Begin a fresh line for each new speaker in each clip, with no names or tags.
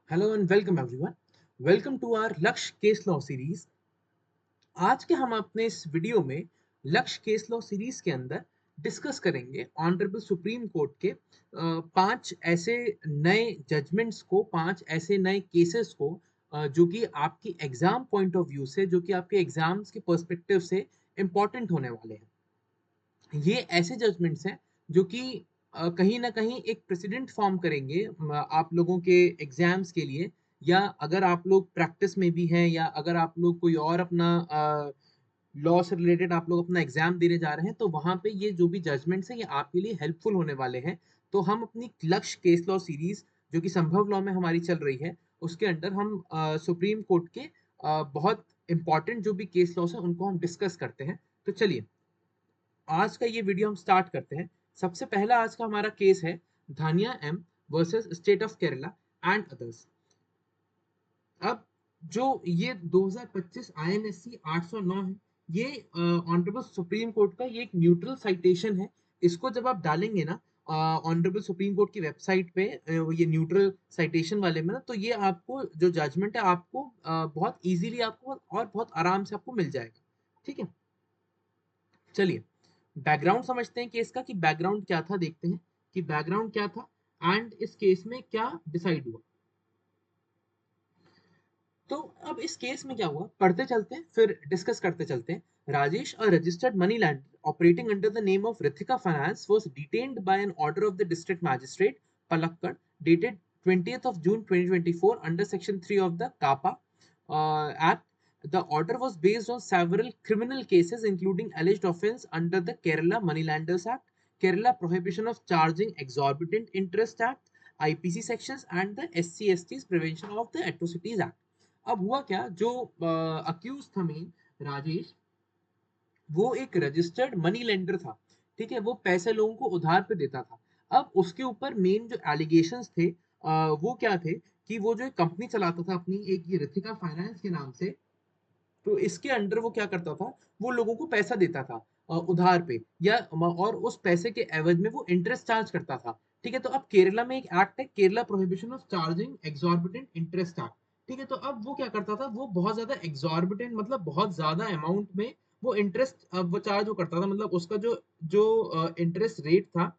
Hello and welcome everyone. Welcome to our Lakshya case law series. आज के हम अपने इस वीडियो में लक्ष्य केस लॉ सीरीज के अंदर डिस्कस करेंगे ऑनरेबल सुप्रीम कोर्ट के पांच ऐसे नए जजमेंट्स को, पांच ऐसे नए केसेस को जो कि आपकी एग्जाम पॉइंट ऑफ व्यू से, जो कि आपके एग्जाम्स के पर्सपेक्टिव से इंपॉर्टेंट होने वाले हैं। ये ऐसे जजमेंट्स हैं जो कि कहीं ना कहीं एक प्रेसिडेंट फॉर्म करेंगे आप लोगों के एग्जाम्स के लिए, या अगर आप लोग प्रैक्टिस में भी हैं, या अगर आप लोग कोई और अपना लॉ से रिलेटेड आप लोग अपना एग्जाम देने जा रहे हैं, तो वहां पे ये जो भी जजमेंट्स हैं ये आपके लिए हेल्पफुल होने वाले हैं। तो हम अपनी लक्ष्य केस लॉ सीरीज, जो कि संभव लॉ में हमारी चल रही है, उसके अंदर हम सुप्रीम कोर्ट के बहुत इंपॉर्टेंट जो भी केस लॉस है उनको हम डिस्कस करते हैं। तो चलिए आज का ये वीडियो हम स्टार्ट करते हैं। सबसे पहला आज का हमारा केस है Dhanya M versus state of Kerala and others. अब जो ये 2025 आईएनएससी 809 है, ये ऑनरेबल सुप्रीम कोर्ट का ये एक न्यूट्रल साइटेशन है। इसको जब आप डालेंगे ना ऑनरेबल सुप्रीम कोर्ट की वेबसाइट पे, ये न्यूट्रल साइटेशन वाले में ना, तो ये आपको जो जजमेंट है आपको बहुत इजीली आपको और बहुत आराम से आपको मिल जाएगा। ठीक है, चलिए बैकग्राउंड समझते हैं केस का कि बैकग्राउंड क्या था, देखते हैं कि बैकग्राउंड क्या था एंड इस केस में क्या डिसाइड हुआ। तो अब इस केस में क्या हुआ, पढ़ते चलते हैं फिर डिस्कस करते चलते हैं। Rajesh, a registered money lender operating under the name of Rithika Finance, was detained by an order of the district magistrate Palakkad dated 20th of June 2024 under section 3 of the CAPA Act. The order was based on several criminal cases including alleged offence under the Kerala Moneylenders Act, Kerala Prohibition of Charging Exorbitant Interest Act, IPC sections and the SC/ST's Prevention of the Atrocities Act. अब हुआ क्या, जो accused था main Rajesh, वो एक registered money lender था। ठीक है, वो पैसे लोगों को उधार पे देता था। अब उसके ऊपर मेन जो एलिगेशंस थे वो क्या थे कि वो जो एक कंपनी चलाता था अपनी, एक ये ऋतिका फाइनेंस के नाम से। तो इसके अंडर वो क्या करता था, वो लोगों को पैसा देता था उधार पे, या और उस पैसे के एवज में वो इंटरेस्ट चार्ज करता था। ठीक है, तो अब केरला में एक एक्ट है, Kerala prohibition of charging exorbitant interest act. ठीक है, तो अब वो क्या करता था, वो बहुत ज्यादा एक्सॉर्बिटेंट मतलब बहुत ज्यादा अमाउंट में वो इंटरेस्ट वो चार्ज वो करता था। मतलब उसका जो जो इंटरेस्ट रेट था,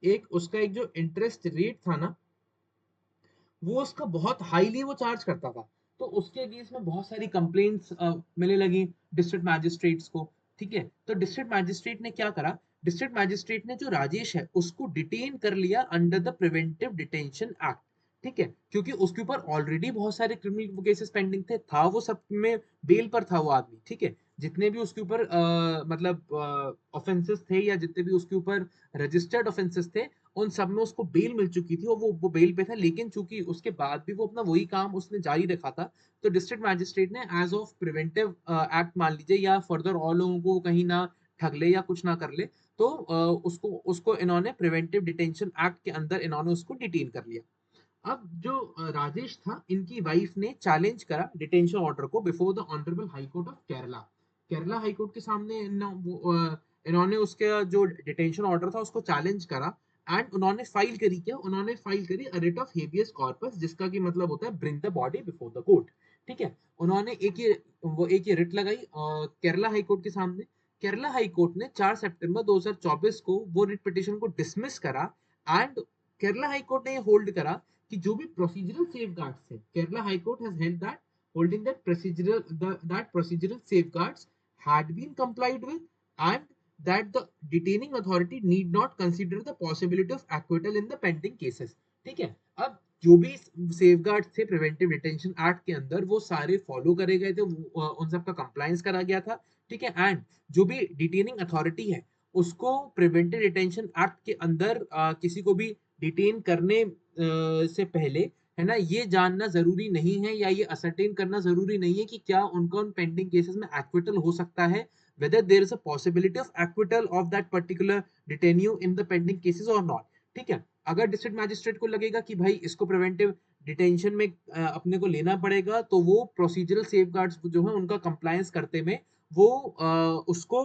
एक उसका एक जो इंटरेस्ट रेट था ना, वो उसका बहुत हाईली वो चार्ज करता था। तो उसके अगेंस्ट में बहुत सारी कंप्लेंट्स मिलने लगी डिस्ट्रिक्ट मैजिस्ट्रेट्स को। ठीक है, तो डिस्ट्रिक्ट मैजिस्ट्रेट ने क्या करा, डिस्ट्रिक्ट मैजिस्ट्रेट ने जो राजेश है उसको डिटेन कर लिया under the preventive detention act. ठीक है, क्योंकि उसके ऊपर ऑलरेडी बहुत सारे क्रिमिनल केसेस पेंडिंग थे, था वो सब में बेल पर था वो आदमी। ठीक है, जितने भी उसके ऊपर मतलब ऑफेंसेस थे, या जितने भी उसके ऊपर रजिस्टर्ड ऑफेंसेस थे, उन सब में उसको बेल मिल चुकी थी और वो बेल पे था। लेकिन चूंकि उसके बाद भी वो अपना वही काम उसने जारी रखा था, तो डिस्ट्रिक्ट मैजिस्ट्रेट ने एज ऑफ प्रिवेंटिव एक्ट मान लीजिए, या फर्दर और लोगों को कहीं ना ठग ले या कुछ ना कर ले, तो उसको उसको इन्होंने प्रिवेंटिव डिटेंशन एक्ट के अंदर इन्होंने उसको डिटेन कर लिया। अब जो राजेश था, इनकी वाइफ ने चैलेंज करा डिटेंशन ऑर्डर को before the honourable high court of Kerala. Kerala high court के सामने इन्होंने उसके जो डिटेंशन ऑर्डर था उसको चैलेंज करा। एंड उन्होंने फाइल करी, क्या उन्होंने फाइल करी, रिट ऑफ हेबियस कॉर्पस, जिसका की मतलब होता है bring the body before the court. ठीक है, उन्होंने एक ये रिट लगाई केरला हाई कोर्ट के सामने। केरला हाई कोर्ट ने 4 सितंबर 2024 को वो रिट पिटिशन को डिसमिस करा। एंड केरला हाई कोर्ट ने ये होल्ड करा कि जो भी प्रोसीजरल सेफगार्ड्स थे, Kerala high court has held that holding that procedural safeguards had been complied with, and that the detaining authority need not consider the possibility of acquittal in the pending cases. ठीक है, अब जो भी safeguard थे preventive detention act के अंदर वो सारे फॉलो करे गए थे, उन सब का कंप्लायंस करा गया था। ठीक है, एंड जो भी डिटेनिंग अथॉरिटी है उसको प्रिवेंटिव डिटेंशन एक्ट के अंदर किसी को भी डिटेन करने से पहले, है ना, ये जानना जरूरी नहीं है या ये असरटेन करना जरूरी नहीं है कि क्या उनका उन पेंडिंग केसेस में एक्विटल हो सकता है, whether there is a possibility of acquittal of that particular detainee in the pending cases or not. ठीक है, अगर डिस्ट्रिक्ट मैजिस्ट्रेट को लगेगा कि भाई इसको प्रिवेंटिव डिटेंशन में अपने को लेना पड़ेगा, तो वो प्रोसीजरल सेफगार्ड्स जो है उनका कंप्लायंस करते में वो उसको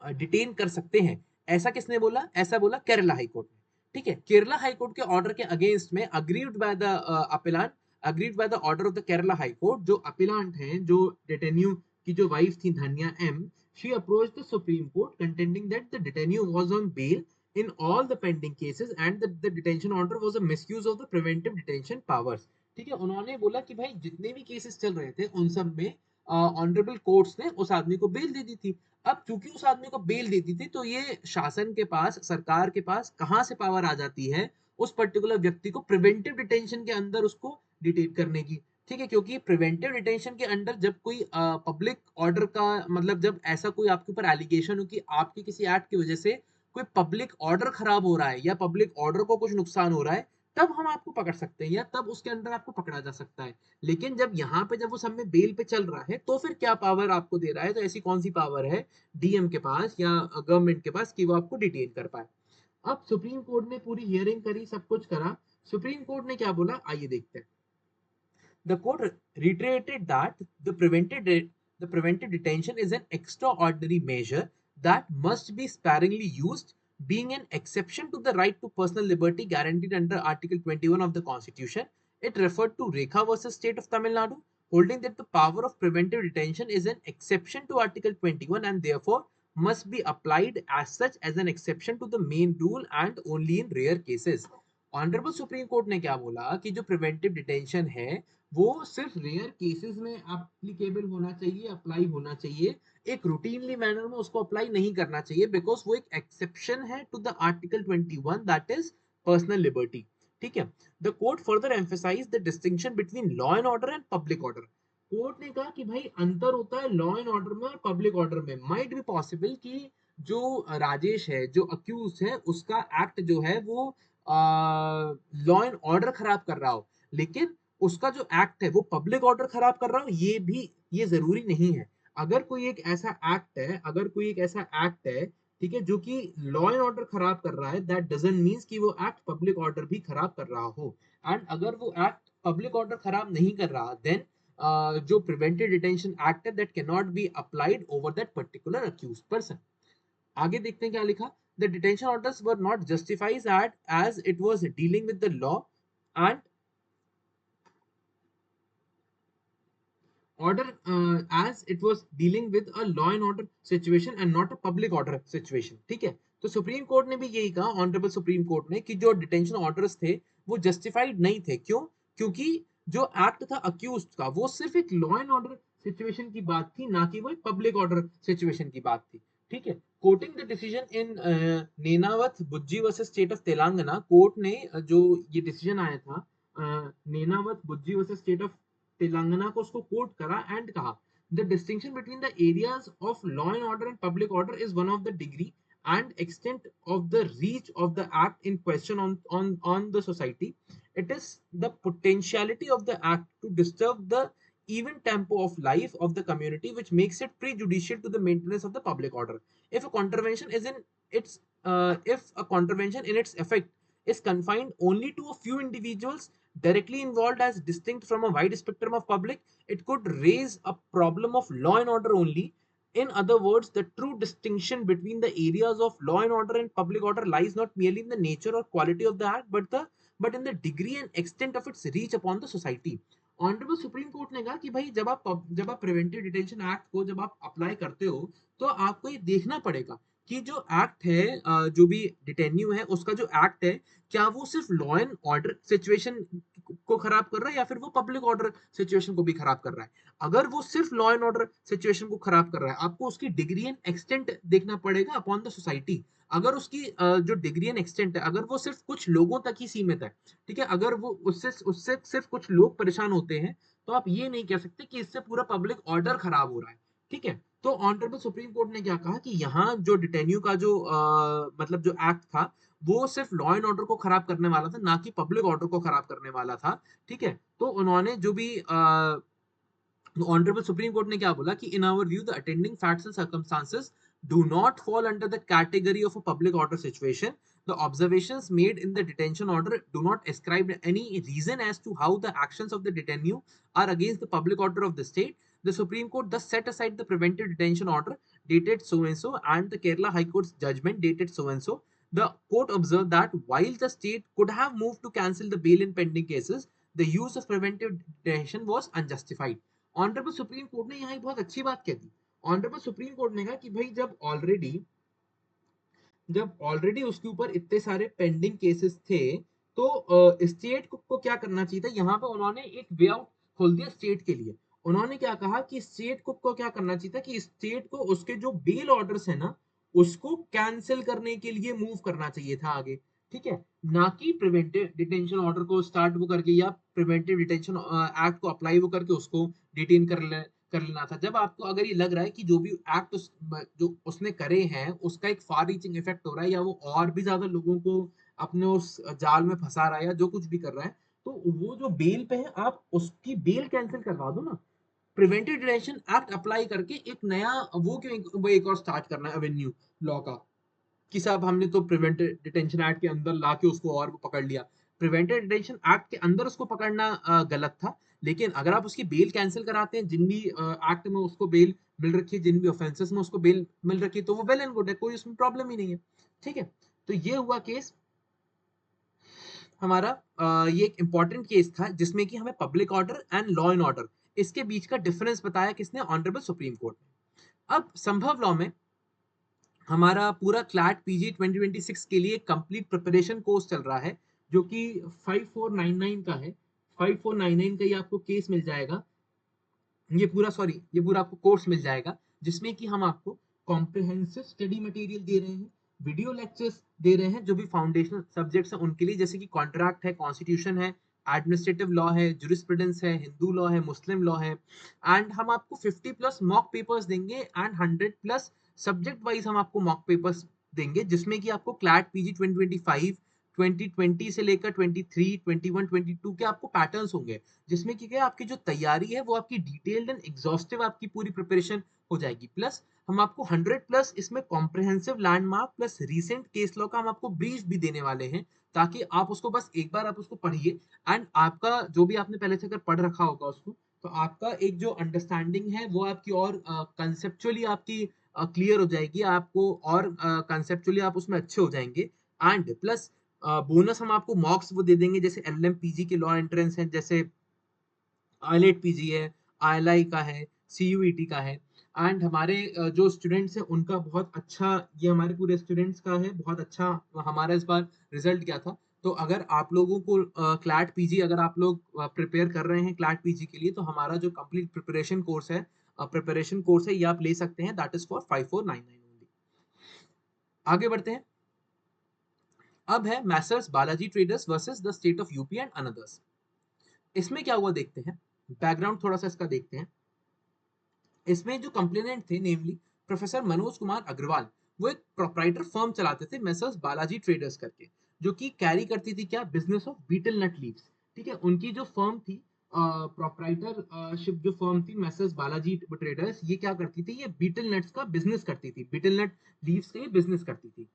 डिटेन कर सकते हैं। ऐसा किसने बोला, ऐसा बोला केरला हाई कोर्ट ने। ठीक है, केरला हाई कोर्ट के ऑर्डर के अगेंस्ट में agreed by the appellant, agreed by the order of the Kerala high court, जो अपीलांट हैं, जो डिटेन्यू की जो वाइफ थी Dhanya M, she approached the supreme court contending that the detenue was on bail in all the pending cases and the detention order was a misuse of the preventive detention powers. ठीक है, उन्होंने बोला कि भाई जितने भी cases चल रहे थे उन सब में ऑनरेबल कोर्ट्स ने उस आदमी को बेल दे दी थी। अब चूंकि उस आदमी को बेल देती थी तो ये शासन के पास, सरकार के पास कहां से पावर आ जाती है उस पर्टिकुलर व्यक्ति को प्रिवेंटिव डिटेंशन के अंदर उसको डिटेन करने की। ठीक है, क्योंकि प्रिवेंटिव डिटेंशन के अंडर जब कोई पब्लिक ऑर्डर का मतलब जब ऐसा कोई आपके ऊपर एलिगेशन हो कि आपके किसी एक्ट की वजह से कोई पब्लिक ऑर्डर खराब हो रहा है या पब्लिक ऑर्डर को कुछ नुकसान हो रहा है, तब हम आपको पकड़ सकते हैं या तब उसके अंदर आपको पकड़ा जा सकता है। लेकिन जब यहाँ पे जब वो सब में बेल पे चल रहा है तो फिर क्या पावर आपको दे रहा है, तो ऐसी कौन सी पावर है डीएम के पास या गवर्नमेंट के पास कि वो आपको डिटेन कर पाए। अब सुप्रीम कोर्ट ने पूरी हियरिंग करी, सब कुछ करा, सुप्रीम कोर्ट ने क्या बोला आइए देखते हैं। The court reiterated that the preventive detention is an extraordinary measure that must be sparingly used, being an exception to the right to personal liberty guaranteed under Article 21 of the Constitution. It referred to Rekha versus State of Tamil Nadu, holding that the power of preventive detention is an exception to Article 21 and therefore must be applied as such as an exception to the main rule and only in rare cases. Honourable supreme court ने क्या बोला कि जो preventive detention है वो सिर्फ rare cases में applicable होना चाहिए, अप्लाई होना चाहिए, एक रूटीनली मैनर में उसको अप्लाई नहीं करना चाहिए बिकॉज वो एक एक्सेप्शन है to the article 21 that is personal liberty. ठीक है, the court further emphasize the distinction between law and order and public order. Court ने कहा कि भाई अंतर होता है लॉ एंड ऑर्डर में और पब्लिक ऑर्डर में। माइट बी पॉसिबल कि जो राजेश है, जो अक्यूज है, उसका एक्ट जो है वो लॉ एंड ऑर्डर खराब कर रहा हो, लेकिन उसका जो एक्ट है वो पब्लिक ऑर्डर खराब कर रहा हो, ये भी ये जरूरी नहीं है। अगर कोई एक ऐसा एक्ट है, अगर कोई एक ऐसा एक्ट है, ठीक है, जो कि लॉ एंड ऑर्डर खराब कर रहा है, दैट डजंट मीन्स कि वो एक्ट पब्लिक ऑर्डर भी खराब कर रहा हो। एंड अगर वो एक्ट पब्लिक ऑर्डर खराब नहीं कर रहा, देन जो प्रिवेंटिव डिटेंशन एक्ट है that can not be applied over that particular accused person. आगे देखते हैं क्या लिखा। The detention orders were not justified as it was dealing with the law and order as it was dealing with a law and order situation and not a public order situation। ठीक है, तो supreme court ने भी यही कहा, honourable supreme court ने, कि जो डिटेंशन ऑर्डर्स थे वो जस्टिफाइड नहीं थे। क्यों? क्योंकि जो एक्ट था अक्यूज का वो सिर्फ एक लॉ एंड ऑर्डर सिचुएशन की बात थी, ना कि वो एक पब्लिक ऑर्डर सिचुएशन की बात थी। ठीक है, quoting the decision in Nenavath Bujji versus state of Telangana, court ने जो ये डिसीजन आया था Nenavath Bujji versus state of Telangana को उसको कोट करा एंड कहा the distinction between the areas of law and order and public order is one of the degree and extent of the reach of the act in question on the society. It is the potentiality of the act to disturb the even tempo of life of the community which makes it prejudicial to the maintenance of the public order. If a contravention is in its if a contravention in its effect is confined only to a few individuals directly involved as distinct from a wide spectrum of public, it could raise a problem of law and order only. In other words, the true distinction between the areas of law and order and public order lies not merely in the nature or quality of the act, but in the degree and extent of its reach upon the society. Honourable supreme court ने कहा कि भाई जब आप preventive detention act को जब आप apply करते हो तो आपको ये देखना पड़ेगा कि जो एक्ट है, जो भी डिटेन्यू है, उसका जो एक्ट है, क्या वो सिर्फ लॉ एंड ऑर्डर सिचुएशन को खराब कर रहा है या फिर वो पब्लिक ऑर्डर सिचुएशन को भी खराब कर रहा है। अगर वो सिर्फ लॉ एंड ऑर्डर सिचुएशन को खराब कर रहा है, आपको उसकी डिग्री एंड एक्सटेंट देखना पड़ेगा अपॉन द सोसाइटी। अगर उसकी जो डिग्री एंड एक्सटेंट है, अगर वो सिर्फ कुछ लोगों तक ही सीमित है, ठीक है, अगर वो उससे उससे सिर्फ कुछ लोग परेशान होते हैं, तो आप ये नहीं कह सकते कि इससे पूरा पब्लिक ऑर्डर खराब हो रहा है। ठीक है, तो ऑनरेबल सुप्रीम कोर्ट ने क्या कहा कि यहाँ जो डिटेन्यू का जो मतलब जो एक्ट था वो सिर्फ लॉ एंड ऑर्डर को खराब करने वाला था, ना कि पब्लिक ऑर्डर को खराब करने वाला था। ठीक है, तो उन्होंने जो भी ऑनरेबल सुप्रीम कोर्ट ने क्या बोला कि in our view the attending facts and circumstances do not fall under the category of a public order situation. The observations made in the detention order do not ascribe any reason as to how the actions of the detainee are against the public order of the state. The Supreme Court thus set aside the preventive detention order dated so and so and the Kerala High Court's judgment dated so and so. The court observed that while the state could have moved to cancel the bail in pending cases, the use of preventive detention was unjustified. Honourable supreme court ने यहाँ एक बहुत अच्छी बात कह दी. Honourable supreme court ने कहा कि भाई जब ऑलरेडी उसके ऊपर इतने सारे पेंडिंग केसेस थे, तो स्टेट को क्या करना चाहिए था. यहाँ पे उन्होंने एक वे आउट खोल दिया स्टेट के लिए. उन्होंने क्या कहा कि स्टेट को क्या करना चाहिए था कि स्टेट को उसके जो बेल ऑर्डर्स है ना, उसको कैंसिल करने के लिए मूव करना चाहिए था आगे. ठीक है, ना कि प्रिवेंटिव डिटेंशन ऑर्डर को स्टार्ट वो करके या प्रिवेंटिव डिटेंशन एक्ट को अप्लाई वो करके उसको डिटेन कर लेना था. जब आपको अगर ये लग रहा है कि जो भी एक्ट जो उसने करे हैं उसका एक फार रीचिंग इफेक्ट हो रहा है, या वो और भी ज्यादा लोगों को अपने उस जाल में फंसा रहा है, या जो कुछ भी कर रहा है, तो वो जो बेल पे है आप उसकी बेल कैंसिल करवा दो ना. प्रिवेंटिव डिटेंशन एक्ट अप्लाई करके एक नया वो क्यों वो एक और स्टार्ट करना है एवेन्यू लॉ का, कि साहब हमने तो प्रिवेंटिव डिटेंशन एक्ट के अंदर लाके उसको और पकड़ लिया. प्रिवेंटिव डिटेंशन एक्ट के अंदर उसको पकड़ना गलत था. लेकिन अगर आप उसकी बेल कैंसिल कराते हैं, जिन भी एक्ट में उसको बेल मिल रखी है, जिन भी ऑफेंसेस में उसको बेल मिल रखी है, तो वो वेल एंड गुड है, कोई उसमें प्रॉब्लम ही नहीं है. ठीक है, तो ये हुआ केस हमारा. ये एक इंपॉर्टेंट केस था जिसमें कि हमें public order and law and order इसके बीच का डिफरेंस बताया किसने, ऑनरेबल सुप्रीम कोर्ट ने. अब संभव लॉ में हमारा पूरा क्लैट पीजी 2026 के लिए कंप्लीट प्रिपरेशन कोर्स चल रहा है, जो कि 5499 का है. 5499 का ये आपको केस मिल जाएगा. ये पूरा आपको कोर्स मिल जाएगा, जिसमें कि हम आपको कॉम्प्रिहेंसिव स्टडी मटेरियल दे रहे हैं, वीडियो लेक्चर्स दे रहे हैं जो भी फाउंडेशनल सब्जेक्ट्स हैं उनके लिए, जैसे कि कॉन्ट्रैक्ट है, कॉन्स्टिट्यूशन है, एडमिनिस्ट्रेटिव लॉ है, जुरिस्प्रूडेंस है, हिंदू लॉ है, मुस्लिम लॉ है. एंड हम आपको 50+ मॉक पेपर्स देंगे एंड 100+ सब्जेक्ट वाइज हम आपको मॉक पेपर्स देंगे, जिसमें कि आपको क्लैट पीजी 2025 2020 से लेकर 23 21 22 के आपको पैटर्न्स होंगे, जिसमें कि क्या आपकी जो तैयारी है वो आपकी डिटेल्ड एंड एग्जॉस्टिव आपकी पूरी प्रिपरेशन हो जाएगी. प्लस हम आपको 100+ इसमें comprehensive landmark plus recent case law का हम आपको ब्रीफ भी देने वाले हैं, ताकि आप उसको बस एक बार आप उसको पढ़िए, एंड आपका जो भी आपने पहले से अगर पढ़ रखा होगा उसको, तो आपका एक जो अंडरस्टैंडिंग है वो आपकी और कंसेप्चुअली आपकी क्लियर हो जाएगी, आपको और कंसेप्चुअली आप उसमें अच्छे हो जाएंगे. एंड प्लस बोनस हम आपको मॉक्स वो दे देंगे, जैसे एलएम पीजी के लॉ एंट्रेंस है, जैसे आईलेट पीजी है, आईएलआई का है, सीयूईटी का है. एंड हमारे जो स्टूडेंट्स हैं उनका बहुत अच्छा, ये हमारे पूरे स्टूडेंट्स का है, बहुत अच्छा हमारा इस बार रिजल्ट क्या था. तो अगर आप लोगों को क्लैट पीजी अगर आप लोग प्रिपेयर कर रहे हैं क्लैट पीजी के लिए, तो हमारा जो कंप्लीट प्रिपरेशन कोर्स है ये आप ले सकते हैं, दैट इज फॉर 5499 ओनली. आगे बढ़ते हैं. अब है Messrs Balaji traders versus the state of UP and another's. इसमें क्या हुआ देखते हैं, बैकग्राउंड थोड़ा सा इसका देखते हैं. इसमें जो कंप्लेनेंट थे, नेमली प्रोफेसर मनोज कुमार अग्रवाल, वो एक प्रोप्राइटर फर्म चलाते थे मैसर्स बालाजी ट्रेडर्स करके, जो कि कैरी करती थी क्या, business of betel nut leaves. ठीक है, उनकी जो फर्म थी, प्रोप्राइटरशिप जो फर्म थी मैसर्स बालाजी ट्रेडर्स, ये क्या करती थी, ये बीटल नट्स का बिजनेस करती थी, बीटल नट लीव्स का ये बिजनेस करती थी.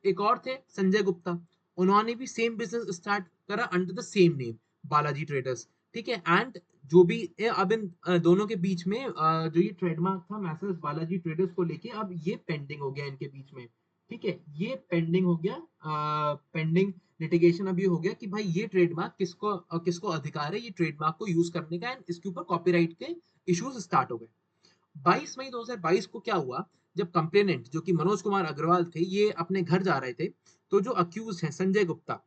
एक और थे संजय गुप्ता, उन्होंने भी सेम बिजनेस स्टार्ट करा under the same name, Balaji traders. ठीक है, एंड जो भी अब इन दोनों के बीच में जो ये ट्रेडमार्क था मैसर्स बालाजी ट्रेडर्स को लेके, अब ये पेंडिंग हो गया इनके बीच में. ठीक है, ये पेंडिंग हो गया, पेंडिंग लिटिगेशन अब ये हो गया कि भाई ये ट्रेडमार्क किसको अधिकार है ये ट्रेडमार्क को यूज करने का, एंड इसके ऊपर कॉपीराइट के इश्यूज स्टार्ट हो गए. 22 मई 2022 को क्या हुआ, जब कंप्लेनेंट जो कि मनोज कुमार अग्रवाल थे, ये अपने घर जा रहे थे, तो जो अक्यूज है संजय गुप्ता,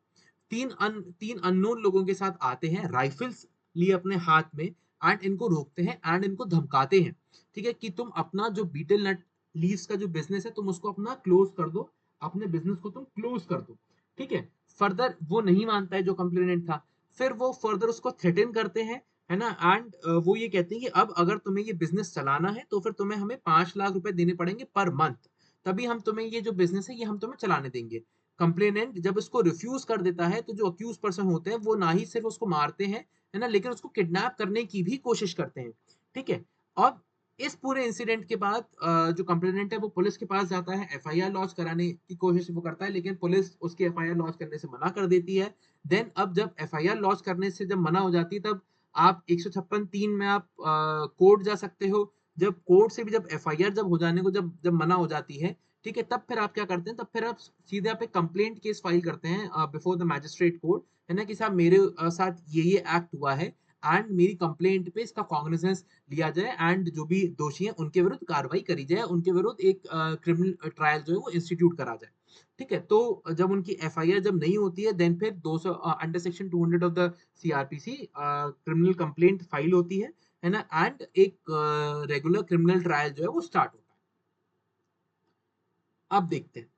तीन अननोन लोगों के साथ आते हैं, राइफल्स लिए अपने हाथ में, एंड इनको रोकते हैं एंड इनको धमकाते हैं. ठीक है, कि तुम अपना जो बीटल नट लीव्स का जो बिजनेस है तुम उसको अपना क्लोज कर दो, अपने बिजनेस को तुम क्लोज कर दो. ठीक है, फर्दर वो नहीं मानता है जो कंप्लेनेंट था, फिर वो फर्दर उसको थ्रेटन करते हैं, है ना. एंड वो ये कहते हैं कि अब अगर तुम्हें ये बिजनेस चलाना है तो फिर तुम्हें हमें 5 लाख रुपए देने पड़ेंगे पर मंथ, तभी हम तुम्हें ये जो बिजनेस है ये हम तुम्हें चलाने देंगे. कंप्लेनेंट जब इसको रिफ्यूज कर देता है, तो जो अक्यूज पर्सन होते हैं वो ना ही सिर्फ उसको मारते हैं, है ना, लेकिन उसको किडनैप करने की भी कोशिश करते हैं. ठीक है, अब इस पूरे इंसिडेंट के बाद जो कंप्लेनेंट है वो पुलिस के पास जाता है, एफआईआर लॉन्च कराने की कोशिश वो करता है, लेकिन पुलिस उसकी एफआईआर लॉन्च करने से मना कर देती है. देन अब जब एफआईआर लॉन्च करने से जब मना हो जाती है, तब आप 156(3) में आप कोर्ट जा सकते हो. जब कोर्ट से भी जब एफआईआर जब हो जाने को जब जब मना हो जाती है, ठीक है, तब फिर आप क्या करते हैं, तब फिर आप सीधे आप एक कंप्लेंट केस फाइल करते हैं बिफोर द मैजिस्ट्रेट कोर्ट, है ना, कि साहब मेरे साथ ये एक्ट हुआ है एंड मेरी कंप्लेंट पे इसका कॉग्निजेंस लिया जाए एंड जो भी दोषी हैं उनके विरुद्ध कार्रवाई करी जाए, उनके विरुद्ध एक क्रिमिनल ट्रायल जो है वो इंस्टीट्यूट करा जाए। ठीक है, तो जब उनकी एफआईआर जब नहीं होती है देन फिर 200 under section 200 of the CrPC criminal complaint file होती है ना, एंड एक रेगुलर क्रिमिनल ट्रायल जो है वो स्टार्ट होता है। अब देखते हैं,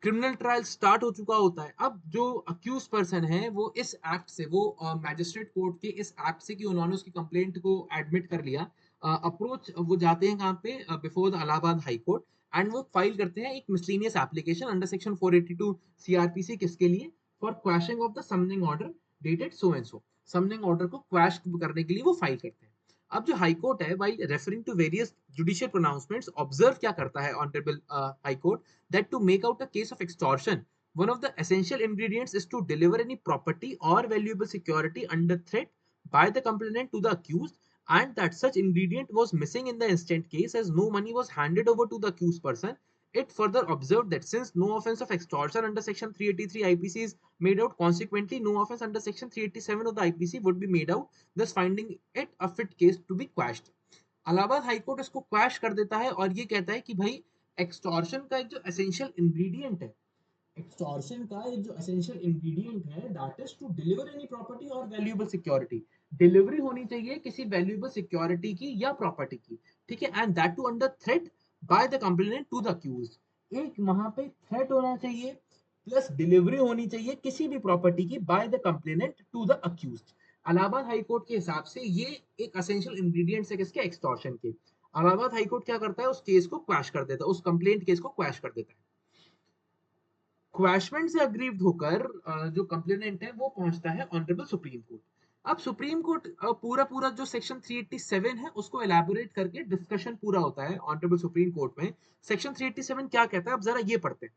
क्रिमिनल ट्रायल स्टार्ट हो चुका होता है, अब जो अक्यूज पर्सन है वो इस एक्ट से, वो मैजिस्ट्रेट कोर्ट के इस एक्ट से कि उन्होंने उसकी कंप्लेंट को एडमिट कर लिया, अप्रोच वो जाते हैं कहाँ पे, before the Allahabad high court, and वो फाइल करते हैं एक miscellaneous application under section 482 CrPC, किसके लिए, for quashing of the summoning order dated so and so, summoning order को क्वैश करने के लिए वो फाइल करते हैं। अब जो हाई कोर्ट है, while referring to various judicial pronouncements, observe क्या करता है honourable high court, that to make out a case of extortion, one of the essential ingredients is to deliver any property or valuable security under threat by the complainant to the accused, and that such ingredient was missing in the instant case as no money was handed over to the accused person. It further observed that since no offense of extortion under section 383 IPC is made out, consequently no offense under section 387 of the IPC would be made out, thus finding it a fit case to be quashed. Allahabad high court इसको quash कर देता है और ये कहता है कि भाई एक्सटॉर्शन का एक जो एसेंशियल इंग्रेडिएंट है, एक्सटॉर्शन का एक जो एसेंशियल इंग्रेडिएंट है, that is to deliver any property और वैल्यूएबल सिक्योरिटी, डिलीवरी होनी चाहिए किसी वैल्यूएबल सिक्योरिटी की या प्रॉपर्टी की, ठीक है, and that to under threat by the complainant to the accused, एक वहां पे थ्रेट होना चाहिए प्लस डिलीवरी होनी चाहिए किसी भी प्रॉपर्टी की by the complainant to the accused. Allahabad high court के हिसाब से ये एक एसेंशियल इंग्रेडिएंट्स है किसके, एक्सटॉर्शन के। इलाहाबाद हाई कोर्ट क्या करता है, उस केस को क्वैश कर देता है, उस कंप्लेंट केस को क्वैश कर देता है। क्वैशमेंट से अग्रीव्ड होकर जो कंप्लेनेंट है वो पहुंचता है ऑनरेबल सुप्रीम कोर्ट। अब सुप्रीम कोर्ट पूरा पूरा जो सेक्शन 387 है उसको एलैबोरेट करके डिस्कशन पूरा होता है ऑनरेबल सुप्रीम कोर्ट में। सेक्शन 387 क्या कहता है, अब जरा ये पढ़ते हैं।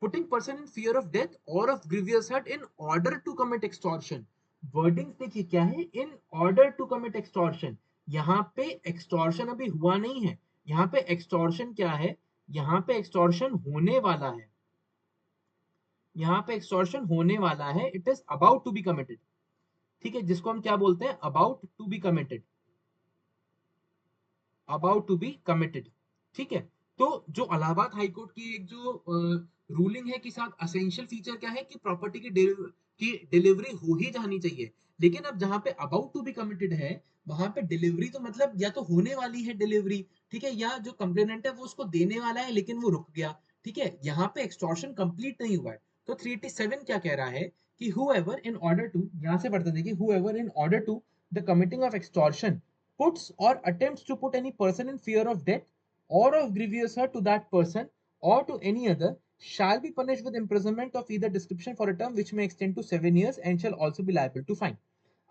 Putting person in fear of death or of grievous hurt in order to commit extortion, wordings देखिए क्या है, in order to commit extortion, यहाँ पे एक्सटॉर्शन अभी हुआ नहीं है, यहाँ पे एक्सटॉर्शन क्या है, यहाँ पे एक्सटॉर्शन होने वाला है, यहाँ पे एक्सटॉर्शन होने वाला है, it is about to be committed, ठीक है, जिसको हम क्या बोलते हैं, about to be committed, about to be committed, ठीक है। तो जो इलाहाबाद हाई कोर्ट की एक जो रूलिंग है कि साहब असेंशियल फीचर क्या है कि प्रॉपर्टी की डिलीवरी हो ही जानी चाहिए, लेकिन अब जहां पे अबाउट टू बी कमिटेड है वहां पे डिलीवरी तो मतलब या तो होने वाली है डिलीवरी, ठीक है, या जो कंप्लेनेंट है वो उसको देने वाला है लेकिन वो रुक गया, ठीक है, यहाँ पे एक्सटॉर्शन कंप्लीट नहीं हुआ है। तो 387 क्या कह रहा है कि whoever in order to, यहां से पढ़ते देखिए, whoever in order to the committing of extortion puts or attempts to put any person in fear of death or of grievous hurt to that person or to any other shall be punished with imprisonment of either description for a term which may extend to 7 years and shall also be liable to fine।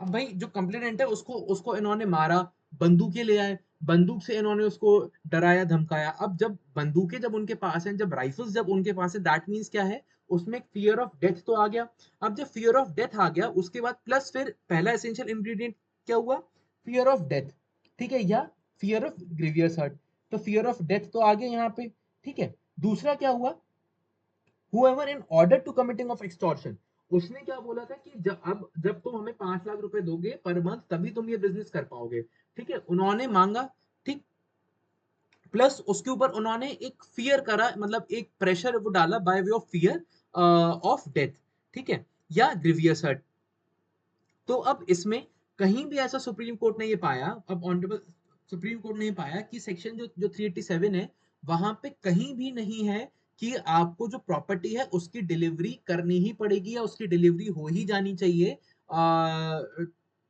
अब भाई जो complainant है उसको उसको इन्होंने मारा, बंदूकें ले आए, बंदूक से इन्होंने उसको डराया धमकाया, अब जब बंदूकें जब उनके पास हैं, जब राइफल्स जब उनके पास है, दैट मीन्स क्या है, उसमें एक फियर ऑफ डेथ तो आ गया। अब जब फियर ऑफ डेथ आ गया उसके बाद प्लस फिर पहला एसेंशियल इंग्रेडिएंट क्या हुआ, फियर ऑफ डेथ, ठीक है, या फियर ऑफ ग्रीवियस हर्ट, तो फियर ऑफ डेथ तो आ गया यहाँ पे, ठीक है। दूसरा क्या हुआ, whoever in order to committing of extortion, उसने क्या बोला था कि जब तुम हमें 5 लाख रुपए दोगे पर मंथ तभी तुम ये बिजनेस कर पाओगे, ठीक है, उन्होंने मांगा, ठीक, प्लस उसके ऊपर उन्होंने एक फियर करा, मतलब एक प्रेशर वो डाला bye way of fear of death, ठीक है, या ग्रीवियस हर्ट। तो अब इसमें कहीं भी ऐसा सुप्रीम कोर्ट ने ये पाया, अब ऑनरेबल सुप्रीम कोर्ट ने ये पाया कि सेक्शन जो 387 है वहां पे कहीं भी नहीं है कि आपको जो प्रॉपर्टी है उसकी डिलीवरी करनी ही पड़ेगी या उसकी डिलीवरी हो ही जानी चाहिए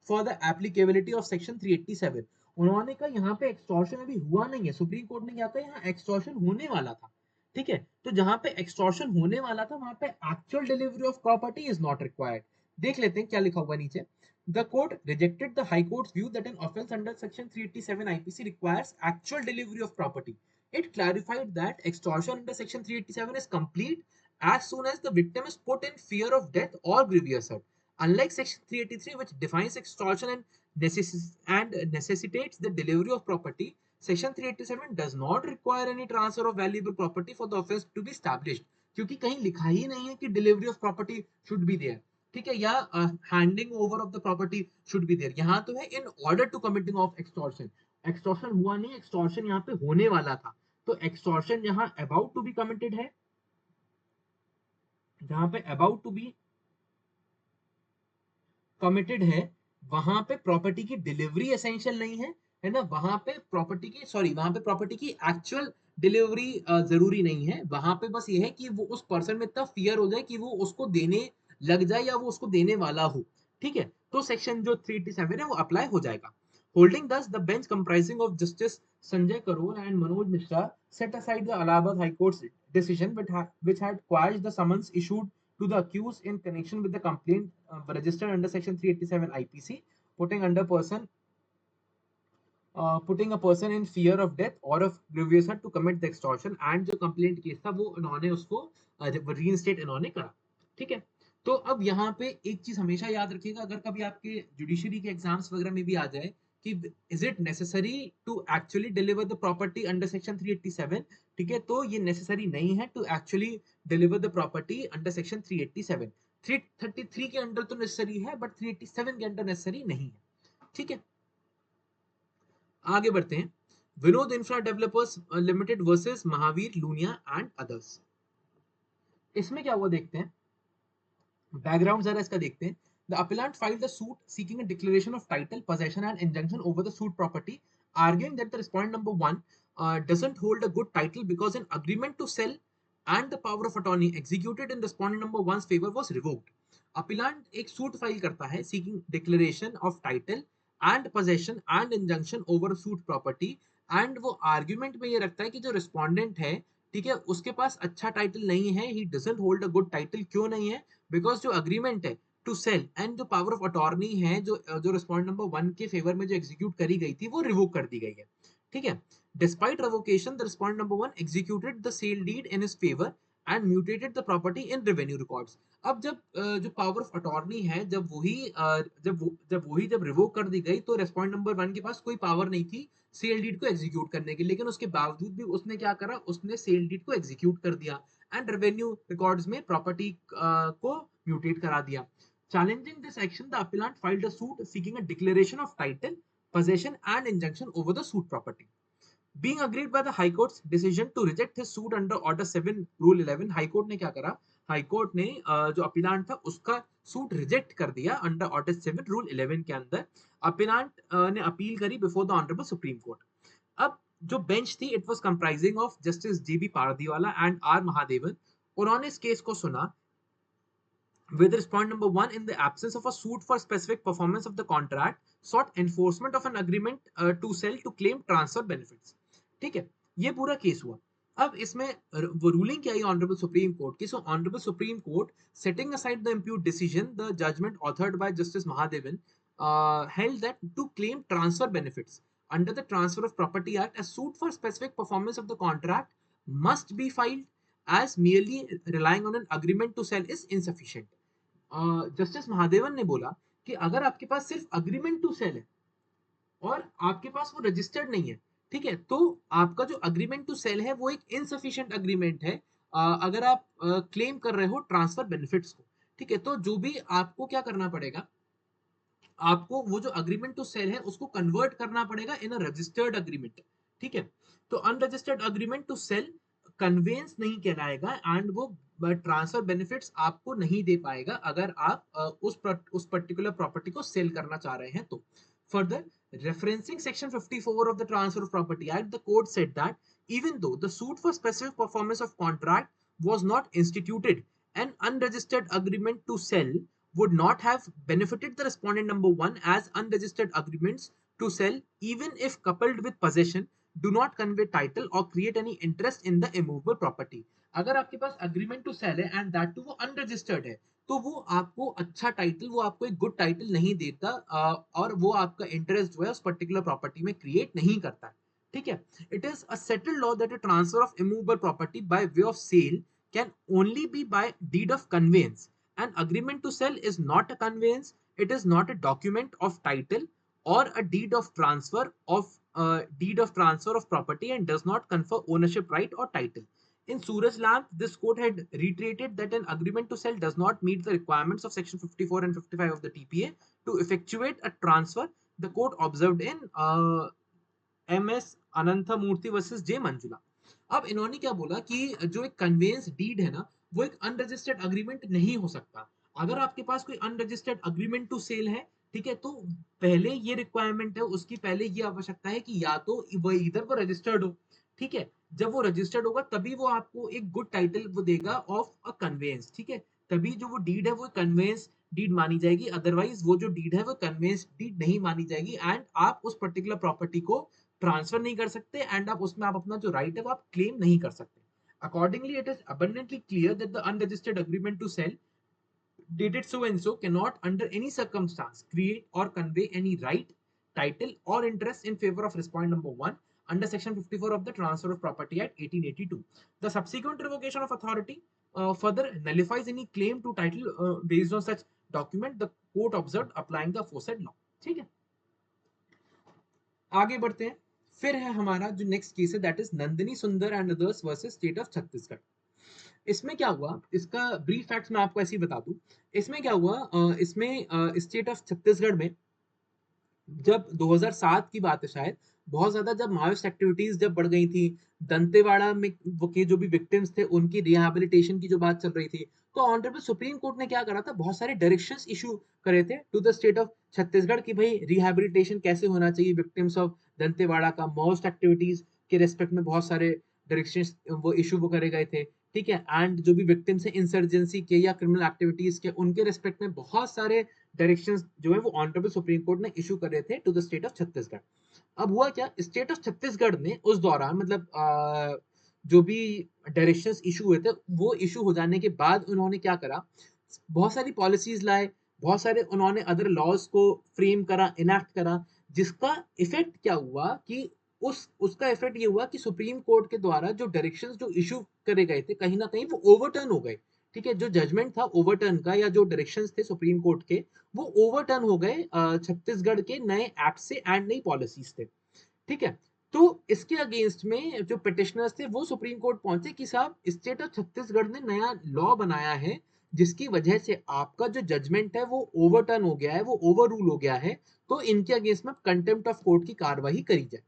for the applicability of section 387। उन्होंने कहा यहाँ पे एक्सटॉर्शन अभी हुआ नहीं है, सुप्रीम कोर्ट ने क्या कहा, यहाँ एक्सटॉर्शन होने वाला था, ठीक है, तो जहां पे एक्सटॉर्शन होने वाला था वहां पे actual delivery of property is not required. देख लेते हैं क्या लिखा हुआ नीचे। The court rejected the High Court's view that an offence under Section 387 IPC requires actual delivery of property. It clarified that extortion under Section 387 is complete as soon as the victim is put in fear of death or grievous hurt. Unlike Section 383, which defines extortion and necessitates the delivery of property, Section 387 does not require any transfer of valuable property for the offense to be established, क्योंकि कहीं लिखा ही नहीं है कि delivery of property should be there, ठीक है, या handing over of the property should be there. यहाँ तो है in order to committing of extortion. Extortion हुआ नहीं, एक्सटॉर्शन यहाँ पे होने वाला था। तो एक्सटॉर्शन यहाँ अबाउट टू बी कमिटेड है, जहां पे अबाउट टू बी कमिटेड है वहां पे प्रॉपर्टी की डिलीवरी एसेंशियल नहीं है ना, वहां पे प्रॉपर्टी की वहां पे प्रॉपर्टी की एक्चुअल डिलीवरी जरूरी नहीं है। वहां पे बस ये है कि वो उस पर्सन में इतना फियर हो जाए कि वो उसको देने लग जाए या वो उसको देने वाला हो, ठीक है। तो सेक्शन जो 387 है वो अप्लाई हो जाएगा। होल्डिंग दस the bench comprising of justice Sanjay Karol and Manoj Mishra set aside the Allahabad High Court's decision which had quashed the summons issued to the accused in connection with the complaint registered under section 387 IPC, putting under person putting a person in fear of death or of grievous hurt to commit the extortion, and जो complaint case था वो इन्होंने उसको reinstate इन्होंने करा, ठीक है। तो अब यहाँ पे एक चीज हमेशा याद रखिएगा, अगर कभी आपके जुडिशरी के एग्जाम्स वगैरह में भी आ जाए कि is it necessary to actually deliver the property under section 387, ठीक है, तो ये नेसेसरी नहीं है to actually deliver the property under section 387। 333 के अंडर तो नेसेसरी है बट 387 के अंडर नेसेसरी नहीं है, ठीक है। आगे बढ़ते हैं। Vinod infra developers limited versus Mahavir Luniya and others. इसमें क्या हुआ देखते हैं, बैकग्राउंड जरा इसका देखते हैं। The appellant filed the suit seeking a declaration of title, possession and injunction over the suit property, arguing that the respondent number one doesn't hold a good title because an agreement to sell and the power of attorney executed in respondent number one's favor was revoked. Appellant एक suit file करता है seeking declaration of title and possession and injunction over suit property, and वो argument में ये रखता है कि जो respondent है, ठीक है, उसके पास अच्छा टाइटल नहीं है, he doesn't hold a good title। क्यों नहीं है? बिकॉज जो अग्रीमेंट है टू सेल एंड जो पावर ऑफ अटॉर्नी है जो रिस्पॉन्ड नंबर 1 के फेवर में जो एग्जीक्यूट करी गई थी वो रिवोक कर दी गई है, ठीक है। Despite revocation the respond number 1 executed the sale deed in his favour and mutated the property in revenue records. अब जब जो पावर ऑफ अटॉर्नी है जब रिवोक कर दी गई तो रिस्पॉन्ड नंबर 1 के पास कोई पावर नहीं थी सेल डीड को एग्जीक्यूट करने की, लेकिन उसके बावजूद भी उसने क्या करा, उसने सेल डीड को एग्जीक्यूट कर दिया एंड रेवेन्यू रिकॉर्ड्स में प्रॉपर्टी को म्यूटेट करा दिया। Challenging this action the appellate filed a suit seeking a declaration of title, possession and injunction over the suit property. Being agreed by the High Court's decision to reject his suit under Order 7 Rule 11, High Court ने क्या करा, high court ने जो appellant था उसका suit reject कर दिया under order 7 rule 11 के अंदर। अपीलांट ने अपील करी before the honourable supreme court. अब जो बेंच थी it was comprising of justice GB Pardiwala and R Mahadevan. उन्होंने इस केस को सुना with respondent number 1 in the absence of a suit for specific performance of the contract sought enforcement of an agreement to sell to claim transfer benefits, ठीक है। ये पूरा case हुआ। अब इसमें वो रूलिंग क्या आई ऑनरेबल सुप्रीम कोर्ट की। So honourable supreme court setting aside the impugned decision the judgment authored by justice Mahadevan held that to claim transfer benefits under the transfer of property act a suit for specific performance of the contract must be filed as merely relying on an agreement to sell is insufficient। Justice Mahadevan ने बोला कि अगर आपके पास सिर्फ agreement to cell है और आपके पास वो रजिस्टर्ड नहीं है, ठीक है, तो आपका जो अग्रीमेंट टू सेल है वो एक इनसफिशिएंट अग्रीमेंट है अगर आप क्लेम कर रहे हो ट्रांसफर बेनिफिट्स को, ठीक है। तो जो भी आपको क्या करना पड़ेगा, आपको वो जो अग्रीमेंट टू सेल है उसको कन्वर्ट करना पड़ेगा इन अ रजिस्टर्ड अग्रीमेंट, ठीक है। तो unregistered agreement to sale conveyance नहीं कहलाएगा एंड वो ट्रांसफर बेनिफिट्स आपको नहीं दे पाएगा अगर आप उस पर्टिकुलर प्रॉपर्टी को सेल करना चाह रहे हैं तो। Further referencing section 54 of the transfer of property act, the court said that even though the suit for specific performance of contract was not instituted, an unregistered agreement to sell would not have benefited the respondent number 1 as unregistered agreements to sell even if coupled with possession do not convey title or create any interest in the immovable property। अगर आपके पास agreement to sell है and that too वो unregistered है तो वो आपको अच्छा title, वो आपको एक गुड टाइटल नहीं देता और वो आपका इंटरेस्ट जो है उस पर्टिकुलर प्रॉपर्टी में क्रिएट नहीं करता है, ठीक है। It is a settled law that a transfer of immovable property by way of sale can only be by deed of conveyance. An agreement to sale is not a conveyance, it is not a document of title or a deed of transfer of deed of transfer of property and does not confer ownership right or title. In Suraj Lamp, this court had reiterated that an agreement to sell does not meet the requirements of section 54 and 55 of the TPA to effectuate a transfer. The court observed in MS Anantha Murthy versus J Manjula. अब इन्होंने क्या बोला कि जो एक convince deed है ना, वो एक अनरजिस्टर्ड अग्रीमेंट नहीं हो सकता. अगर आपके पास कोई अनरजिस्टर्ड अग्रीमेंट टू सेल है, ठीक है, तो पहले ये रिक्वायरमेंट है, उसकी पहले ये आवश्यकता है कि या तो वो इधर वो रजिस्टर्ड हो, ठीक है. जब वो रजिस्टर्ड होगा तभी वो आपको एक गुड टाइटल वो देगा ऑफ अ कन्वेंस, ठीक है. तभी जो वो डीड है वो कन्वेंस डीड मानी जाएगी, अदरवाइज वो जो डीड है वो कन्वेंस डीड नहीं मानी जाएगी एंड आप उस पर्टिकुलर प्रॉपर्टी को ट्रांसफर नहीं कर सकते एंड आप उसमें आप अपना जो राइट है वो आप क्लेम नहीं कर सकते. Accordingly, it is abundantly clear that the unregistered agreement to sell dated so and so cannot under any circumstance create or convey any right, title or interest in favor of respondent number 1 under section 54 of the Transfer of Property Act 1882. The subsequent revocation of authority further nullifies any claim to title based on such document, the court observed applying the aforesaid law. ठीक है, आगे बढ़ते हैं. फिर है हमारा जो next case है, दैट इज नंदिनी सुंदर and others versus state of Chhattisgarh. इसमें क्या हुआ, इसका ब्रीफ फैक्ट्स मैं आपको ऐसे ही बता दूं. इसमें क्या हुआ, इसमें स्टेट ऑफ छत्तीसगढ़ में जब 2007 की बात है शायद, बहुत ज्यादा जब माओइस्ट एक्टिविटीज जब बढ़ गई थी, दंतेवाड़ा में वो के जो भी विक्टिम्स थे उनकी रिहैबिलिटेशन की जो बात चल रही थी, तो ऑनरेबल सुप्रीम कोर्ट ने क्या करा था, बहुत सारे डायरेक्शंस इशू करे थे to the state of Chhattisgarh की भाई रिहैबिलिटेशन कैसे होना चाहिए विक्टिम्स ऑफ दंतेवाड़ा का. माओइस्ट एक्टिविटीज के रेस्पेक्ट में बहुत सारे डायरेक्शंस वो इशू वो करे गए थे, ठीक है. एंड जो भी विक्टिम्स है इंसर्जेंसी के या क्रिमिनल एक्टिविटीज के, उनके रेस्पेक्ट में बहुत सारे डायरेक्शंस जो है वो ऑनरेबल सुप्रीम कोर्ट ने इशू करे थे to the state of Chhattisgarh. अब हुआ क्या, स्टेट ऑफ छत्तीसगढ़ ने उस दौरान मतलब जो भी डायरेक्शंस इशू हुए थे वो इशू हो जाने के बाद उन्होंने क्या करा, बहुत सारी पॉलिसीज लाए, बहुत सारे उन्होंने अदर लॉज को फ्रेम करा, इनैक्ट करा, जिसका इफेक्ट क्या हुआ कि उसका इफेक्ट ये हुआ कि सुप्रीम कोर्ट के द्वारा जो डायरेक्शंस जो इशू करे गए थे कहीं ना कहीं वो ओवरटर्न हो गए, ठीक है. जो जजमेंट था ओवरटर्न का या जो डायरेक्शंस थे सुप्रीम कोर्ट के वो ओवरटर्न हो गए छत्तीसगढ़ के नए एक्ट से एंड नई पॉलिसीज थे, ठीक है. तो इसके अगेंस्ट में जो पिटिशनर्स थे वो सुप्रीम कोर्ट पहुंचे कि साहब स्टेट ऑफ छत्तीसगढ़ ने नया लॉ बनाया है जिसकी वजह से आपका जो जजमेंट है वो ओवरटर्न हो गया है, वो ओवर रूल हो गया है, तो इनके अगेंस्ट में कंटेम्प्ट ऑफ कोर्ट की कार्रवाई करी जाए,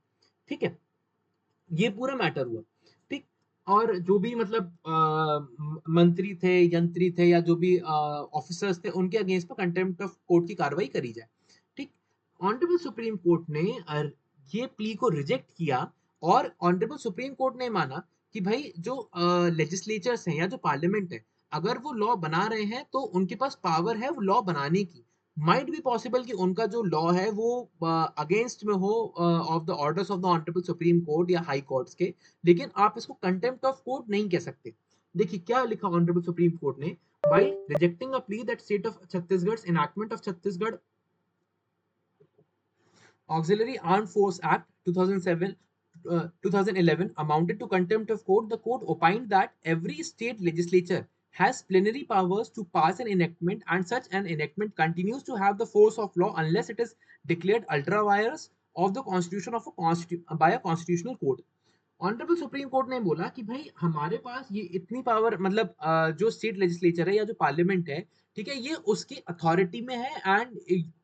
ठीक है. ये पूरा मैटर हुआ, ठीक. और जो भी मतलब मंत्री थे, यंत्री थे या जो भी ऑफिसर्स थे उनके अगेंस्ट में कंटेम्प्ट ऑफ कोर्ट की कार्रवाई करी जाए, ठीक. ऑनरेबल सुप्रीम कोर्ट ने ये प्ली को रिजेक्ट किया और ऑनरेबल सुप्रीम कोर्ट ने माना कि भाई जो लेजिस्लेचर्स हैं या जो पार्लियामेंट है, अगर वो लॉ बना रहे हैं तो उनके पास पावर है वो लॉ बनाने की. माइट बी पॉसिबल कि उनका जो लॉ है वो अगेंस्ट में हो of the orders of the honourable supreme court या हाई कोर्ट्स के, लेकिन आप इसको कंटेम्प्ट ऑफ कोर्ट नहीं कह सकते. देखिए क्या लिखा ऑनरेबल सुप्रीम कोर्ट ने, while rejecting a plea that state of Chhattisgarh's enactment of Chhattisgarh Auxiliary Armed Force Act 2011 amounted to contempt of court, the court opined that every state legislature has plenary powers to pass an enactment and such an enactment continues to have the force of law unless it is declared ultra vires of the constitution of by a constitutional court. Honourable supreme court ने बोला कि भाई हमारे पास ये इतनी power मतलब जो state legislature है या जो पार्लियामेंट है, ठीक है, ये उसकी अथॉरिटी में है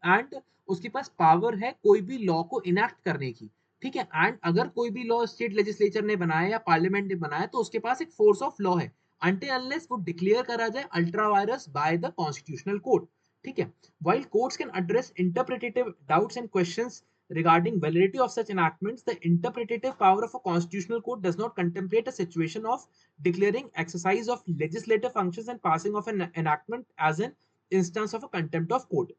एंड उसके पास पावर है कोई भी लॉ को इनैक्ट करने की, ठीक है. एंड अगर कोई भी लॉ स्टेट लेजिस्लेचर ने बनाया या पार्लियामेंट ने बनाया तो उसके पास एक फोर्स ऑफ लॉ है अनटिल अनलेस वो डिक्लेयर करा जाए ultra vires by the constitutional court, ठीक है. While courts can address interpretative doubts and questions regarding validity of such enactments, the interpretative power of a constitutional court does not contemplate a situation of declaring exercise of legislative functions and passing of an enactment as an instance of a contempt of court.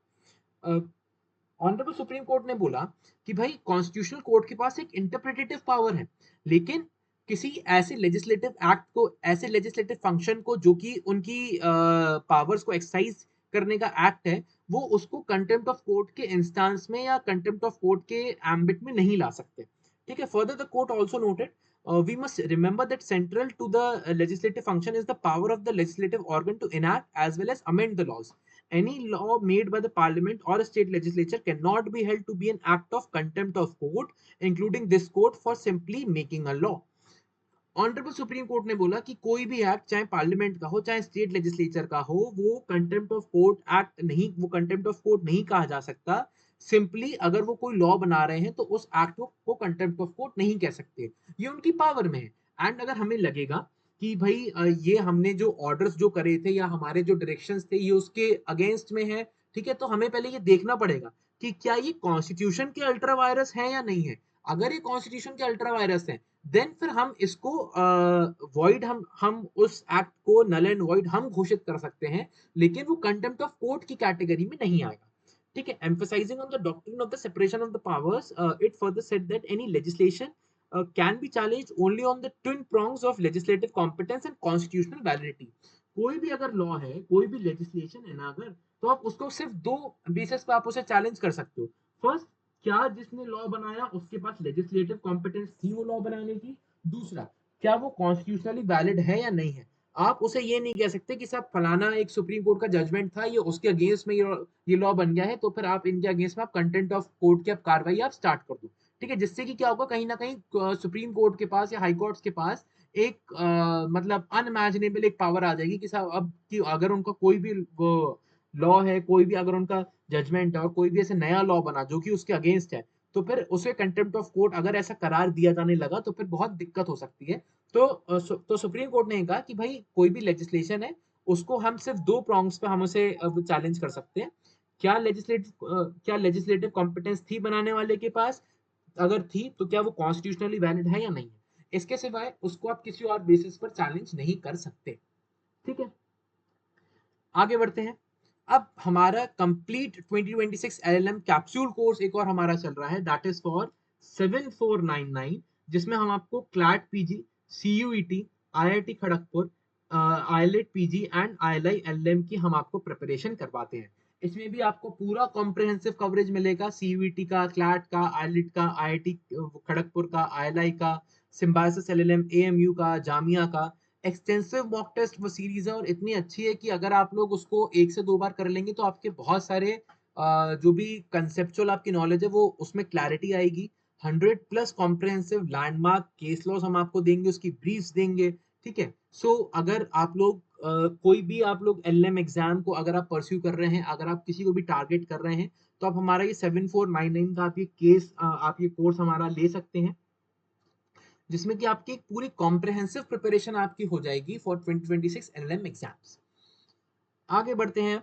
Honourable supreme court ने बोला कि भाई constitutional court के पास एक interpretative power है, लेकिन किसी ऐसे लेजिस्लेटिव एक्ट को, ऐसे लेजिस्लेटिव फंक्शन को जो कि उनकी पावर्स को एक्सरसाइज करने का एक्ट है, वो उसको कंटेम्प्ट ऑफ कोर्ट के इंस्टांस में या कंटेम्प्ट ऑफ कोर्ट के एम्बिट में नहीं ला सकते, ठीक है. Further the court also noted we must remember that central to the legislative function is the power of the legislative organ to enact as well as amend the laws. any law made by the parliament or a state legislature cannot be held to be an act of contempt of court, including this court, for simply making a law. Honourable supreme court ने बोला कि कोई भी act, चाहे parliament का हो चाहे state legislature का हो, वो कंटेम्प्ट ऑफ कोर्ट एक्ट नहीं, वो कंटेम्प्ट ऑफ कोर्ट नहीं कहा जा सकता। सिंपली अगर वो कोई लॉ बना रहे हैं तो उस एक्ट को कंटेम्प्ट ऑफ कोर्ट नहीं कह सकते, ये उनकी पावर में है। एंड अगर हमें लगेगा कि भाई ये हमने जो ऑर्डर्स जो करे थे या हमारे जो डायरेक्शंस थे ये उसके अगेंस्ट में है, ठीक है, तो हमें पहले ये देखना पड़ेगा कि क्या ये कॉन्स्टिट्यूशन के अल्ट्रा वायरस है या नहीं है। अगर ये कॉन्स्टिट्यूशन के अल्ट्रा वायरस है, देन फिर हम इसको वॉइड, हम उस एक्ट को नल एंड वॉइड हम घोषित कर सकते हैं, लेकिन वो कंटेम्प्ट ऑफ कोर्ट की कैटेगरी में नहीं आएगा। ठीक है, emphasizing on the doctrine of the separation of the powers, it further said that any legislation can be challenged only on the twin prongs of legislative competence and constitutional validity. कोई भी अगर law है, कोई भी legislation है ना अगर, तो आप उसको सिर्फ दो बेसिस पे आप उसे चैलेंज कर सकते हो। फर्स्ट, क्या जिसने लॉ बनाया उसके पास लेजिस्लेटिव कॉम्पिटेंस थी वो लॉ बनाने की। दूसरा, क्या वो कॉन्स्टिट्यूशनली वैलिड है या नहीं है। आप उसे ये नहीं कह सकते कि साहब फलाना एक सुप्रीम कोर्ट का जजमेंट था, ये उसके अगेंस्ट में ये लॉ बन गया है, तो फिर आप इनके अगेंस्ट में आप कंटेंट ऑफ कोर्ट की आप कार्रवाई आप स्टार्ट कर दो। ठीक है, जिससे कि क्या होगा, कहीं ना कहीं सुप्रीम कोर्ट के पास या हाई कोर्ट्स के पास एक मतलब अनइमेजिनेबल एक पावर आ जाएगी कि साहब अब कि अगर उनका कोई भी लॉ है, कोई भी अगर उनका जजमेंट है और कोई भी ऐसे नया लॉ बना जो कि उसके अगेंस्ट है, तो फिर उसे कंटेम्प्ट ऑफ कोर्ट अगर ऐसा करार दिया जाने लगा तो फिर बहुत दिक्कत हो सकती है। तो सुप्रीम कोर्ट ने कहा कि भाई कोई भी लेजिस्लेशन है उसको हम सिर्फ दो प्रॉन्ग्स पे हम उसे चैलेंज कर सकते हैं। क्या लेजिस्लेटिव कॉम्पिटेंस थी बनाने वाले के पास, अगर थी तो क्या वो कॉन्स्टिट्यूशनली वैलिड है या नहीं है। इसके सिवाय उसको आप किसी और बेसिस पर चैलेंज नहीं कर सकते। ठीक है, आगे बढ़ते हैं। अब हमारा कंप्लीट 2026 एलएलएम कैप्सूल कोर्स एक और हमारा चल रहा है, दैट इज फॉर 7499, जिसमें हम आपको CLAT PG, CUET, IIT Kharagpur, AILET PG and ILI LLM की हम आपको प्रिपरेशन करवाते हैं। इसमें भी आपको पूरा कॉम्प्रिहेंसिव कवरेज मिलेगा, सीयूईटी का, क्लैट का, आईएलएट का, आईआईटी खड़गपुर का, आईएलआई का, सिम्बायोसिस एलएलएम, एएमयू का, जामिया का। एक्सटेंसिव मॉक टेस्ट वो सीरीज है और इतनी अच्छी है कि अगर आप लोग उसको एक से दो बार कर लेंगे तो आपके बहुत सारे जो भी कंसेप्चुअल आपकी नॉलेज है वो उसमें क्लैरिटी आएगी। 100+ कॉम्प्रिहेंसिव लैंडमार्क केस लॉस हम आपको देंगे, उसकी ब्रीफ्स देंगे। ठीक है, सो अगर आप लोग कोई भी आप लोग एलएम एग्जाम को अगर आप परस्यू कर रहे हैं, अगर आप किसी को भी टारगेट कर रहे हैं, तो आप हमारा ये 7499 का आप ये कोर्स हमारा ले सकते हैं, जिसमें कि आपकी एक पूरी कॉम्प्रिहेंसिव प्रिपरेशन आपकी हो जाएगी फॉर 2026 एलएलएम एग्जाम्स। आगे बढ़ते हैं।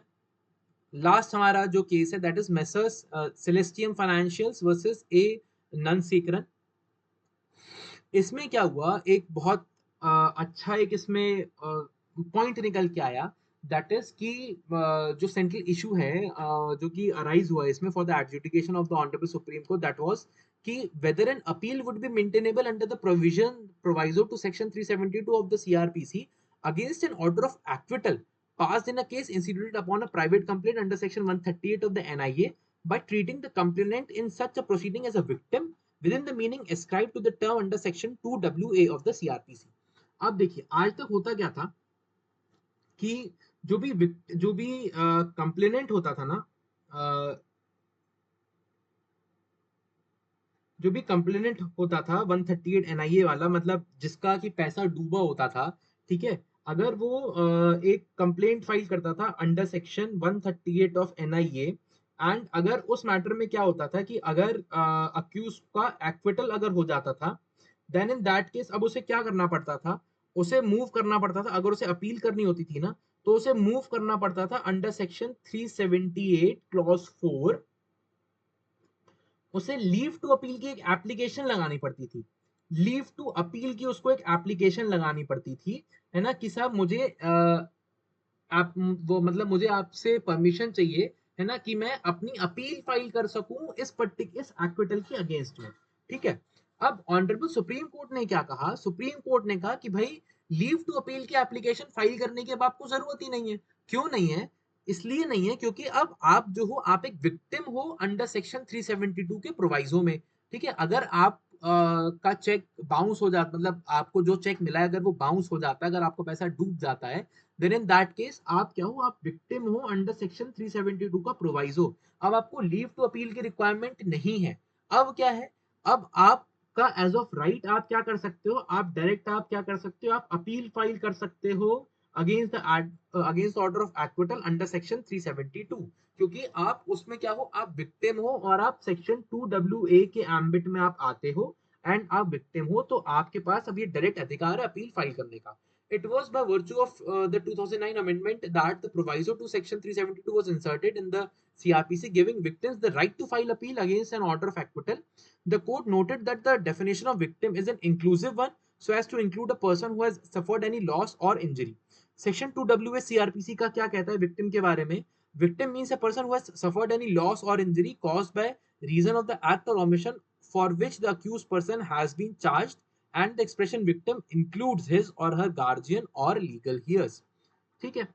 लास्ट हमारा जो केस है that is messrs Celestium Financials versus A Nanasekaran. इसमें क्या हुआ, एक बहुत अच्छा एक इसमें पॉइंट निकल के आया, दैट इज कि जो सेंट्रल इशू है जो कि अराइज हुआ इसमें for the adjudication of the honourable supreme court, that was कि whether an appeal would be maintainable under the proviso to section 372 of the CRPC against an order of acquittal passed in a case instituted upon a private complaint under section 138 of the NIA by treating the complainant in such a proceeding as a victim within the meaning ascribed to the term under section 2WA of the CRPC। अब देखिए, आज तक होता क्या था कि जो भी कंप्लेनेंट होता था ना, जो भी कंप्लेनेंट होता था 138 एनआईए वाला, मतलब जिसका कि पैसा डूबा होता था, ठीक है, अगर वो एक कंप्लेंट फाइल करता था under section 138 of NIA, and अगर उस मैटर में क्या होता था कि अगर अक्यूज का एक्विटल अगर हो जाता था, देन इन दैट केस अब उसे क्या करना पड़ता था, उसे मूव करना पड़ता था। अगर उसे अपील करनी होती थी ना, तो उसे मूव करना पड़ता था अंडर सेक्शन 378 क्लॉज 4, उसे लीव टू अपील की एक एप्लीकेशन लगानी पड़ती थी। लीव टू अपील की उसको एक एप्लीकेशन लगानी पड़ती थी, है ना, कि साहब मुझे आप वो मतलब मुझे आपसे परमिशन चाहिए, है ना, कि मैं अपनी अपील फाइल कर सकूं इस एक्विटल के अगेंस्ट में। ठीक है, अब ऑनरेबल सुप्रीम कोर्ट ने क्या कहा, सुप्रीम कोर्ट ने कहा कि भाई लीव टू अपील की एप्लीकेशन फाइल करने की अब आपको जरूरत ही नहीं है। क्यों नहीं है, इसलिए नहीं है क्योंकि अब आप जो हो, आप एक विक्टिम हो अंडर सेक्शन 372 के प्रोवाइजो में। ठीक है, अगर आप का चेक बाउंस हो जाता, मतलब आपको जो चेक मिला है अगर वो बाउंस हो जाता है, अगर आपको पैसा डूब जाता है, देन इन दैट केस आप क्या हो, आप विक्टिम हो अंडर सेक्शन 372 का प्रोवाइजो। अब आपको लीव टू अपील की रिक्वायरमेंट नहीं है। अब क्या है, अब आपका एज ऑफ राइट आप क्या कर सकते हो, आप डायरेक्ट आप क्या कर सकते हो, आप अपील फाइल कर सकते हो against order of acquittal under section 372, क्योंकि आप उसमें क्या हो, आप विक्टिम हो और आप सेक्शन 2WA के एम्बिट में आप आते हो एंड आप विक्टिम हो, तो आपके पास अब ये डायरेक्ट अधिकार है अपील फाइल करने का। It was by virtue of the 2009 amendment that the proviso to section 372 was inserted in the CRPC, giving victims the right to file appeal against an order of acquittal. The court noted that the definition of victim is an inclusive one, so as to include a person who has suffered any loss or injury. Section 2WA CRPC का क्या कहता है victim के बारे में? Victim means a person who has suffered any loss or injury caused by reason of the act or omission for which the accused person has been charged, and the expression victim includes his or her guardian or legal heirs. ठीक है।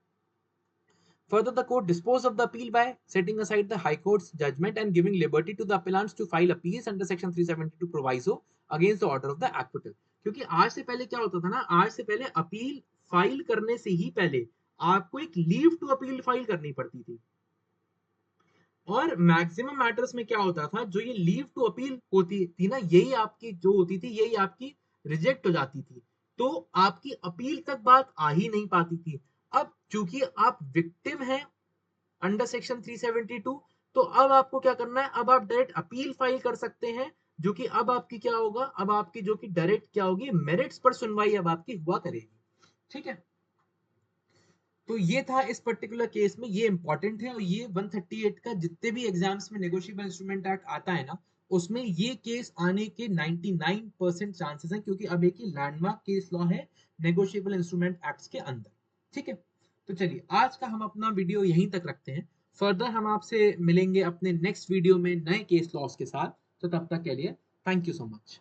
Further, the court disposed of the appeal by setting aside the High Court's judgment and giving liberty to the appellants to file appeals under Section 372 proviso against the order of the acquittal. क्योंकि आज से पहले क्या होता था ना, आज से पहले अपील फाइल करने से ही पहले आपको एक लीव टू अपील फाइल करनी पड़ती थी, और मैक्सिमम मैटर्स में क्या होता था, जो ये लीव टू अपील होती थी ना, यही आपकी जो होती थी, यही आपकी रिजेक्ट हो जाती थी, तो आपकी अपील तक बात आ ही नहीं पाती थी। अब चूंकि आप विक्टिम हैं अंडर सेक्शन 372, तो अब आपको क्या करना है, अब आप डायरेक्ट अपील फाइल कर सकते हैं, जो कि अब आपकी क्या होगा, अब आपकी जो कि डायरेक्ट क्या होगी, मेरिट्स पर सुनवाई अब आपकी हुआ करेगी। ठीक है, तो ये था इस पर्टिकुलर केस में, ये इंपॉर्टेंट है, और ये 138 का जितने भी एग्जाम्स में नेगोशिएबल इंस्ट्रूमेंट एक्ट आता है ना, उसमें ये केस आने के 99% चांसेस हैं, क्योंकि अब एक ही लैंडमार्क केस लॉ है नेगोशिएबल इंस्ट्रूमेंट एक्ट्स के अंदर। ठीक है, तो चलिए आज का हम अपना वीडियो यहीं तक रखते हैं। फर्दर हम आपसे मिलेंगे अपने नेक्स्ट वीडियो में नए केस लॉस के साथ। तो तब तक के लिए थैंक यू सो मच।